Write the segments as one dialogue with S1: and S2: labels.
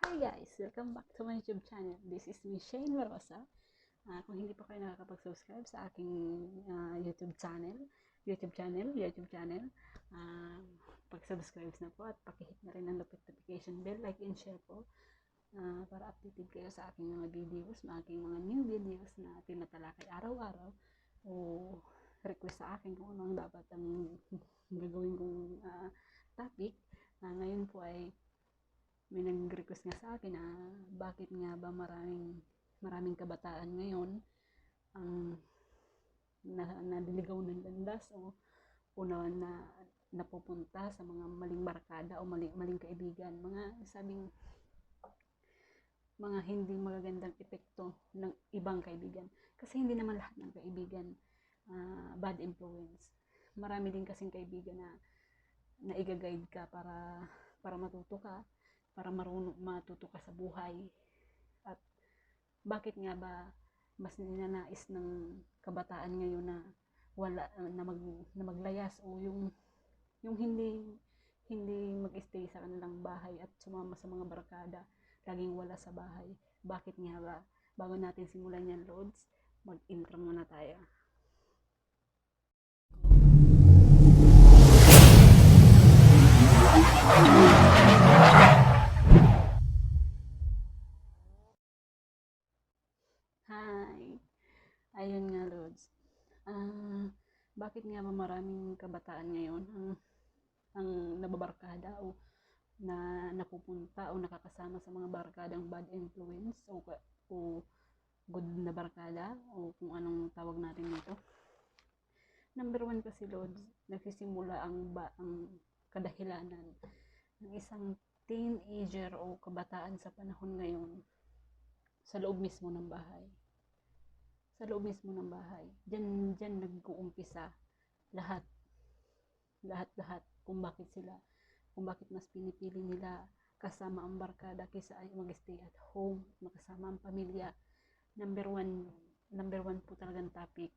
S1: Hey guys, welcome back to my YouTube channel. This is me, Shane Marosa. Kung hindi pa kayo nakakapag-subscribe sa aking YouTube channel, uh, pag-subscribe na po at pakihit na rin ang notification bell, like and share po para updated kayo sa aking mga videos, aking mga new videos na tinatalakay araw-araw o request sa akin kung ano ang dapat ang gagawin kong topic. Ngayon po ay may nag-request nga sa akin na bakit nga ba maraming kabataan ngayon ang nadiligaw ng landas o napupunta sa mga maling barkada o maling kaibigan, mga hindi magagandang epekto ng ibang kaibigan, kasi hindi naman lahat ng kaibigan bad influence. Marami din kasing kaibigan na i-guide ka para matuto ka, para matuto ka sa buhay. At bakit nga ba mas ninanais ng kabataan ngayon na maglayas o yung hindi mag-stay sa kanilang bahay at sumama sa mga barkada, laging wala sa bahay. Bakit nga ba? Bago natin simulan yan, Lods, mag-intro muna tayo. Hi! Ayun nga, Lods. Bakit nga ba maraming kabataan ngayon ang nababarkada o napupunta o nakakasama sa mga barkadang bad influence o good na barkada o kung anong tawag natin nito? Number one kasi, Lods, nagsisimula ang kadahilanan ng isang teenager o kabataan sa panahon ngayon sa loob mismo ng bahay. Diyan nag-uumpisa lahat kung bakit mas pinipili nila kasama ang barkada kaysa ay mag-stay at home, makasama ang pamilya. Number one po talagang topic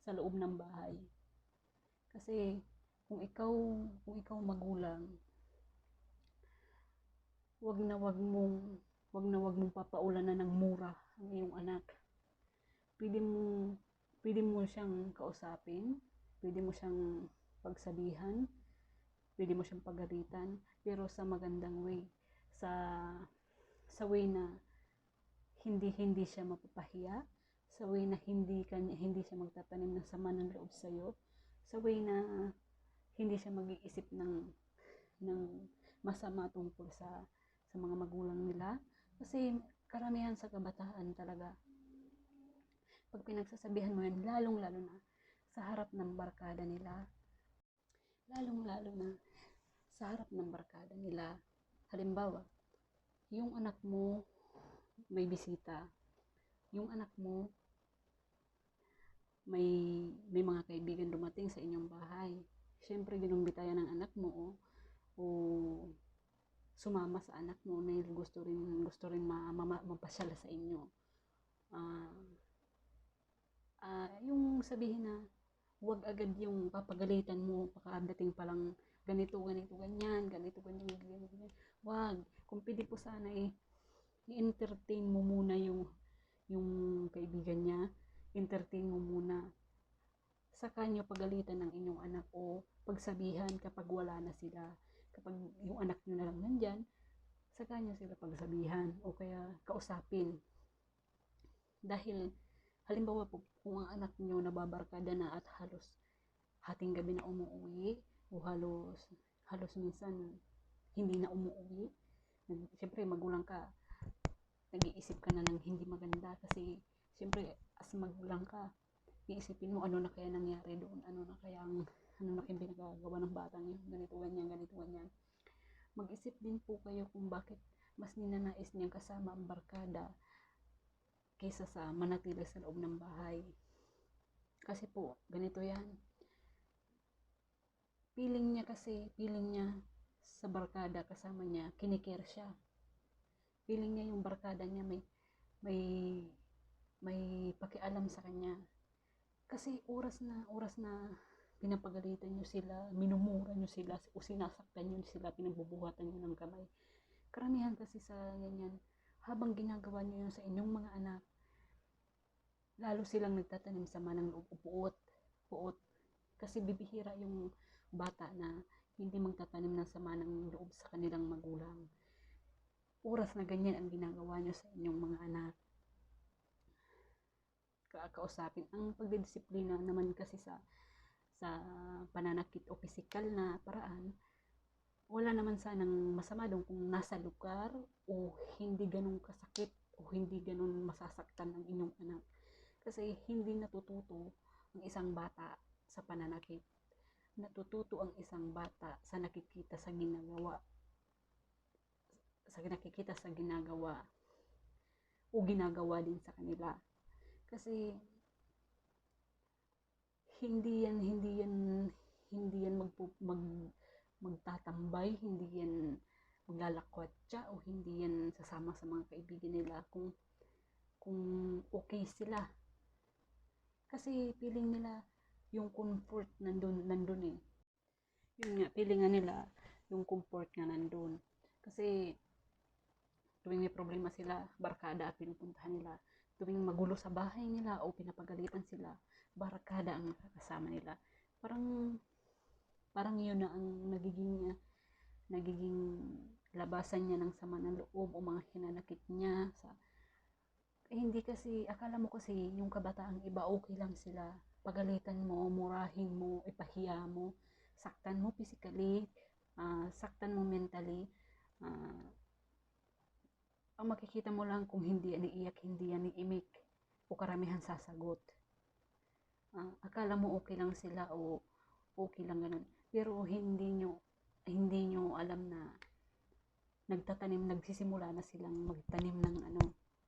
S1: sa loob ng bahay. Kasi kung ikaw magulang, wag na wag mong papaulanan ng mura ang iyong anak. Pwede mo siyang kausapin, pwede mo siyang pagsabihan, pwede mo siyang pagalitan, pero sa magandang way, sa way na hindi siya mapapahiya, sa way na hindi siya magtatanim ng sama ng loob sa iyo, sa way na hindi siya mag-iisip ng masama tungkol sa mga magulang nila. Kasi karamihan sa kabataan talaga, pag pinagsasabihan mo yan, lalong-lalo na sa harap ng barkada nila, halimbawa, yung anak mo may bisita, yung anak mo may mga kaibigan dumating sa inyong bahay, syempre ginumbitayan ng anak mo o sumama sa anak mo na gusto rin mapasyal sa inyo. Yung sabihin na huwag agad yung papagalitan mo pagkadating pa lang ganito, ganyan. Wag, kung pwede po sana i-entertain mo muna yung kaibigan niya, entertain mo muna. Saka nyo pagalitan ng inyong anak o pagsabihan kapag wala na sila. Kapag yung anak nyo na lang nandyan, saka nyo sila pagsabihan o kaya kausapin. Dahil halimbawa po, kung ang anak nyo nababarkada na at halos hating gabi na umuwi o halos minsan hindi na umuwi, siyempre magulang ka, nag-iisip ka na ng hindi maganda kasi siyempre as magulang ka, iisipin mo ano na kaya nangyari doon, ano na kayang pinagagawa ng batang yun, ganito ganyan. Mag-isip din po kayo kung bakit mas ninanais niyang kasama ang barkada kaysa sa manatili sa loob ng bahay. Kasi po, ganito yan. Feeling niya sa barkada kasama niya, kinikare siya. Feeling niya yung barkada niya may pakialam sa kanya. Kasi oras na pinapagalitan niyo sila, minumura niyo sila, o sinasaktan niyo sila, pinagbubuhatan niyo ng kamay. Karamihan kasi sa ganyan, habang ginagawa nyo yun sa inyong mga anak, lalo silang nagtatanim sa manang loob o puot. Kasi bibihira yung bata na hindi magtatanim ng sama ng loob sa kanilang magulang. Oras na ganyan ang ginagawa nyo sa inyong mga anak. Kausapin. Ang pagdidisiplina naman kasi sa pananakit o pisikal na paraan, wala naman sanang masama doon kung nasa lugar o hindi ganun kasakit o hindi ganun masasaktan ng inyong anak. Kasi hindi natututo ang isang bata sa pananakit. Natututo ang isang bata sa nakikita sa ginagawa. O ginagawa din sa kanila. Kasi hindi yan magtatambay, hindi yan maglalakwatsa o hindi yan sasama sa mga kaibigan nila kung okay sila. Kasi feeling nila yung comfort nandun eh. Yun nga, feeling nga nila yung comfort nga nandun. Kasi tuwing may problema sila, barkada pinupuntahan nila. Tuwing magulo sa bahay nila o pinapagalitan sila, barkada ang nakakasama nila. Parang yun na ang nagiging labasan niya ng sama ng loob o mga hinanakit niya hindi kasi, akala mo kasi yung kabataang iba okay lang sila. Pagalitan mo, murahin mo, ipahiya mo, saktan mo physically, saktan mo mentally, ang makikita mo lang kung hindi yan iiyak, hindi yan iimik, o karamihan sasagot. Akala mo okay lang sila o okay lang ganun. Pero hindi nyo alam na nagsisimula na silang magtanim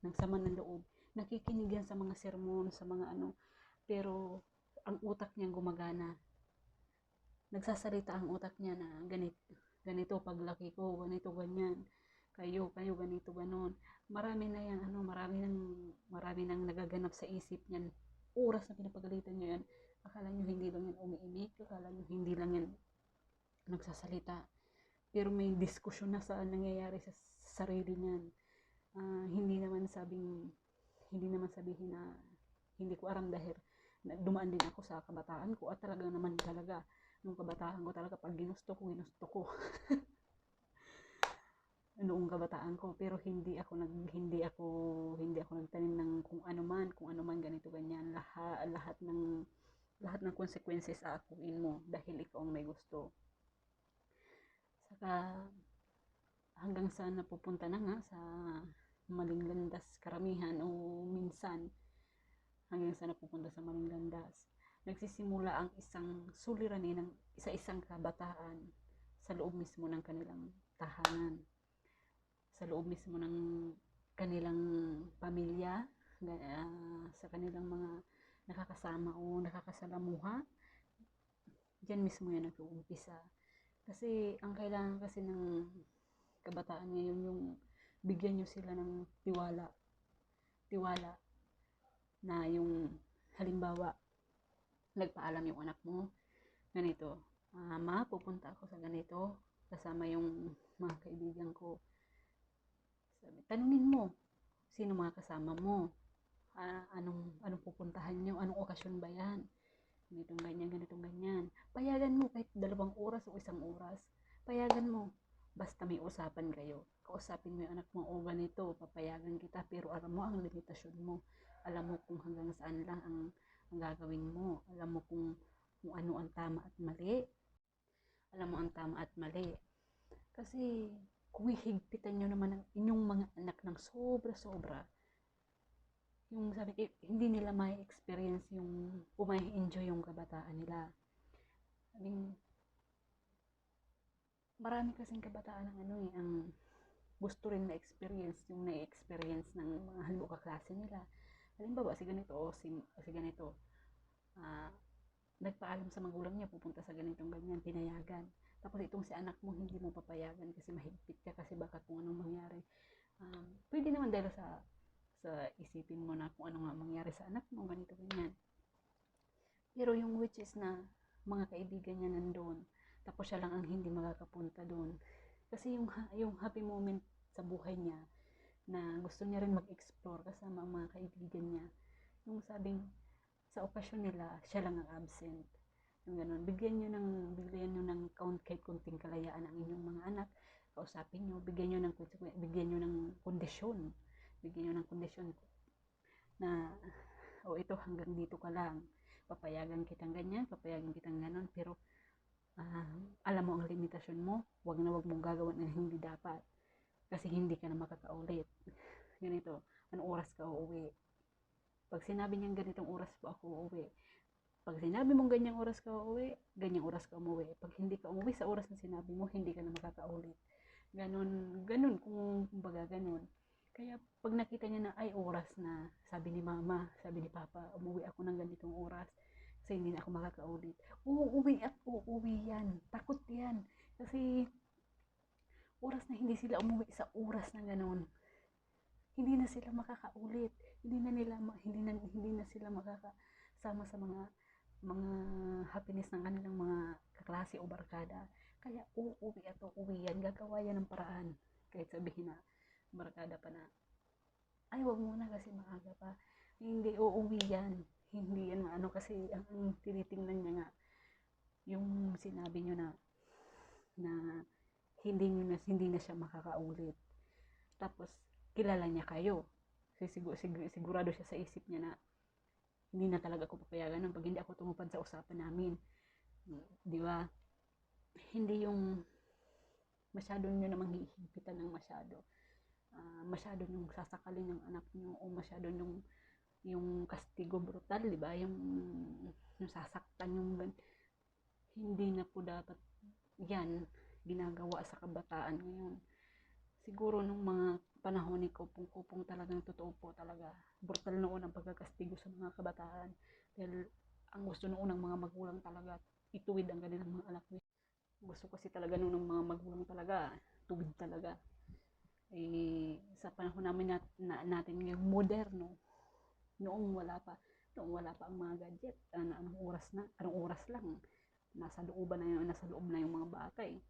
S1: ng sama ng loob. Nakikinig yan sa mga sermon, sa mga pero ang utak niya gumagana. Nagsasalita ang utak niya na ganito paglaki ko, ganito ganyan. Kayo ganito ganon. Marami na yan, marami nang nagaganap sa isip niyan. Oras na pinapagalitan niyo yan. Akala niyo hindi lang yan umiimik, akala niyo hindi lang yan nagsasalita. Pero may diskusyon na sa nangyayari sa sarili niyan. Hindi naman sabihin na hindi ko aram dahil dumaan din ako sa kabataan ko at talaga nung kabataan ko talaga pag ginusto ko noong kabataan ko, pero hindi ako nagtanim ng kung ano man ganito ganyan, lahat ng consequences aakuin mo dahil ikaw ang may gusto. Saka hanggang sa napupunta na nga sa maling landas karamihan o minsan hanggang sa napupunta sa maling landas. Nagsisimula ang isang suliranin ng isa-isang kabataan sa loob mismo ng kanilang tahanan, sa loob mismo ng kanilang pamilya, sa kanilang mga nakakasama o nakakasalamuha. Diyan mismo yan nag-uumpisa. Kasi ang kailangan kasi ng kabataan ngayon yung bigyan nyo sila ng tiwala na yung halimbawa nagpaalam yung anak mo ganito, ma, pupunta ako sa ganito kasama yung mga kaibigan ko. Tanungin mo sino mga kasama mo, anong pupuntahan nyo, anong okasyon ba yan, ganitong ganyan. Payagan mo kahit 2 oras o 1 oras, payagan mo. Basta may usapan kayo. Kausapin mo yung anak mo, o ganito, papayagan kita, pero alam mo ang limitasyon mo. Alam mo kung hanggang saan lang ang gagawin mo. Alam mo kung ano ang tama at mali. Kasi kung hihigpitan nyo naman ang inyong mga anak ng sobra-sobra, yung sabi, hindi nila may experience yung may enjoy yung kabataan nila. Marami kasing kabataan ang gusto rin na experience yung na-experience ng mga halimbawa kaklase nila. Halimbawa si ganito o si ganito, nagpaalam sa magulang niya pupunta sa ganitong ganyan, pinayagan. Tapos itong si anak mo hindi mo papayagan kasi mahigpit ka, kasi baka kung anong mangyari. Pwede naman dahil sa isipin mo na kung ano nga mangyari sa anak mo, ganito ganyan. Pero yung which is na mga kaibigan niya nandun, tapos siya lang ang hindi makakapunta doon. Kasi yung happy moment sa buhay niya, na gusto niya rin mag-explore kasama ang mga kaibigan niya. Yung sabing sa okasyon nila, siya lang ang absent. Yung ganun, bigyan nyo ng kahit kunting kalayaan ang inyong mga anak, kausapin nyo, bigyan nyo ng kondisyon, na, ito hanggang dito ka lang, papayagan kitang ganyan, papayagan kitang ganon, pero alam mo ang limitasyon mo, wag mong gagawin ng hindi dapat, kasi hindi ka na makakaulit. Ganito, anong oras ka uuwi? Pag sinabi niyang ganitong oras po ako uuwi, pag sinabi mong ganyang oras ka uuwi, ganyang oras ka umuwi. Pag hindi ka umuwi sa oras na sinabi mo, hindi ka na makakaulit. Ganun, kumbaga ganun. Kaya pag nakita niya na ay oras na, sabi ni mama, sabi ni papa, umuwi ako ng ganitong oras, kasi hindi na ako makakaulit. Uuwi at uuwi yan. Takot yan. Kasi oras na hindi sila umuwi sa oras na ganun, hindi na sila makakaulit. Hindi na sila makakasama sa mga happiness ng kanilang mga kaklase o barkada. Kaya uuwi at uuwi yan. Gagawa yan ng paraan. Kahit sabihin na barkada pa na, ay wag muna kasi maaga pa. Hindi, uuwi yan. Hindi yan kasi ang tinitingnan niya nga yung sinabi nyo na hindi na siya makakaulit. Tapos kilala niya kayo. Sigurado siya sa isip niya na hindi na talaga ako papayagan pag hindi ako tumupad sa usapan namin. Di ba? Hindi yung masyado nyo namang hihigpitan ng masyado yung sasakalin ng anak nyo, o masyado yung kastigo brutal, di ba? Yung sasaktan yung hindi na po dapat yan ginagawa sa kabataan ngayon. Siguro nung mga panahon ni Kupong talagang totoo po talaga. Brutal noon ang pagkakastigo sa mga kabataan. Dahil ang gusto noon ng mga magulang talaga, ituwid ang kanilang mga anak. Gusto kasi talaga noon ng mga magulang talaga, tuwid talaga. Sa panahon namin natin ngayong moderno, noong wala pa ang mga gadget, anong oras lang, nasa loob na yung mga bata eh.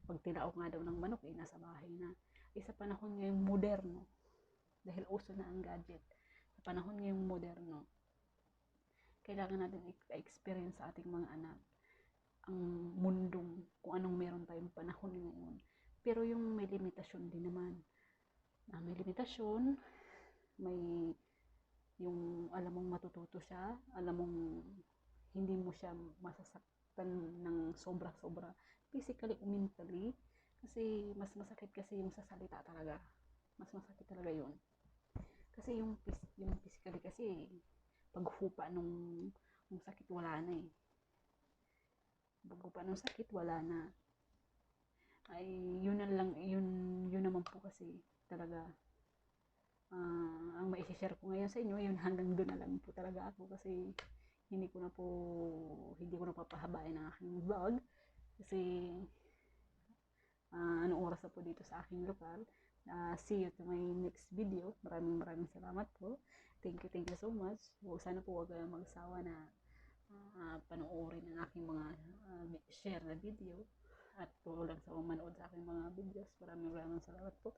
S1: Pag tinao nga daw ng manok nasa bahay na. Sa panahon ngayong moderno, dahil uso na ang gadget, sa panahon ngayong moderno, kailangan natin i-experience sa ating mga anak ang mundong kung anong meron tayong panahon ngayon. Pero yung may limitasyon din naman. May limitasyon, may yung alam mong matututo siya, alam mong hindi mo siya masasaktan ng sobra-sobra, physically o mentally, kasi mas masakit kasi yung sa salita talaga. Mas masakit talaga yun. Kasi yung physically kasi, paghupa nung sakit wala na eh. Paghupa nung sakit wala na. Ay, yun naman po kasi talaga. Ang mai-share ko ngayon sa inyo, yun hanggang doon na lang po talaga ako, kasi hindi ko na papahabain ang aking vlog kasi anong oras na po dito sa aking lokal. See you to my next video. Maraming salamat po. Thank you so much. Sana po huwag kayong magsawa na panoorin ang aking mga share na video, at po lang sa manood sa aking mga videos. Maraming salamat po.